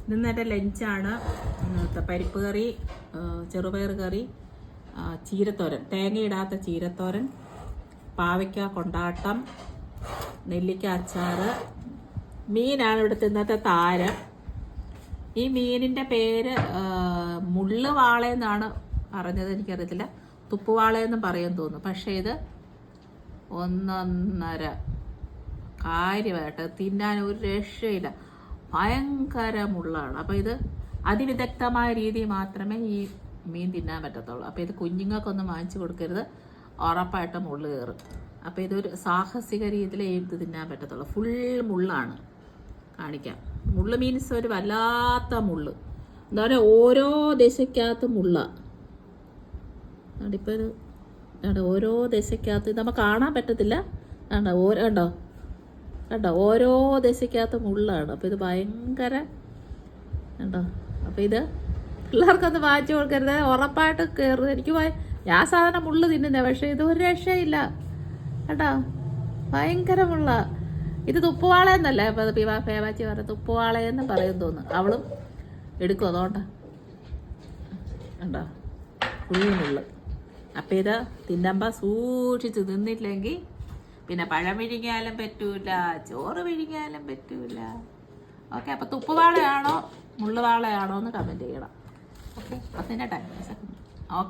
ഇന്നത്തെ ലഞ്ചാണ്. പരിപ്പ് കറി, ചെറുപയർ കറി, ചീരത്തോരൻ, തേങ്ങയിടാത്ത ചീരത്തോരൻ, പാവയ്ക്ക കൊണ്ടാട്ടം, നെല്ലിക്ക അച്ചാറ്. മീനാണ് ഇവിടുത്തെ ഇന്നത്തെ താരം. ഈ മീനിൻ്റെ പേര് മുള്ളുവാളയെന്നാണ് പറഞ്ഞത്, എനിക്കറിയത്തില്ല. തുപ്പുവാളയെന്ന് പറയും തോന്നുന്നു. പക്ഷേ ഇത് ഒന്നൊന്നര കാര്യമായിട്ട് തിന്നാൻ ഒരു രക്ഷയില്ല, ഭയങ്കര മുള്ളാണ്. അപ്പോൾ ഇത് അതിവിദഗ്ധമായ രീതി മാത്രമേ ഈ മീൻ തിന്നാൻ പറ്റത്തുള്ളൂ. അപ്പോൾ ഇത് കുഞ്ഞുങ്ങൾക്കൊന്നും വാങ്ങിച്ചു കൊടുക്കരുത്, ഉറപ്പായിട്ട് മുള്ള് കയറും. അപ്പോൾ ഇതൊരു സാഹസിക രീതിയിൽ ഇത് തിന്നാൻ പറ്റത്തുള്ളൂ. ഫുൾ മുള്ളാണ്. കാണിക്കാം. മുള്ള് മീൻസ് ഒരു വല്ലാത്ത മുള്ള്, എന്താ പറയുക, ഓരോ ദശയ്ക്കകത്ത് മുള്ള. ഇപ്പോൾ ഒരു ഓരോ ദശയ്ക്കകത്ത് നമുക്ക് കാണാൻ പറ്റത്തില്ല. കണ്ടോ ഓരോ ദശയ്ക്കകത്ത് മുള്ളാണ്. അപ്പോൾ ഇത് ഭയങ്കര കണ്ടോ. അപ്പോൾ ഇത് പിള്ളേർക്കൊന്ന് വാങ്ങിച്ചു കൊടുക്കരുത്, ഉറപ്പായിട്ട് കയറും. എനിക്ക് ഞാൻ സാധാരണ മുള്ള് തിന്നുന്നത്, പക്ഷേ ഇത് ഒരു രക്ഷയില്ല കേട്ടോ, ഭയങ്കര മുള്ള. ഇത് തുപ്പുവാളയെന്നല്ലേ പേവാച്ചി പറയും, തുപ്പുവാളയെന്ന് പറയും തോന്നുന്നു. അവളും എടുക്കും, അതുകൊണ്ടാ കണ്ടോ ഫുൾ മുള്ള്. അപ്പം ഇത് തിന്നുമ്പോൾ സൂക്ഷിച്ച് തിന്നില്ലെങ്കിൽ പിന്നെ പഴം വിഴുങ്ങിയാലും പറ്റൂല, ചോറ് വിഴുങ്ങിയാലും പറ്റൂല. ഓക്കെ, അപ്പോൾ തുപ്പുവാളയാണോ മുള്ളുവാളയാണോ എന്ന് കമൻറ്റ് ചെയ്യണം. Okay, 10 time. ഓക്കെ.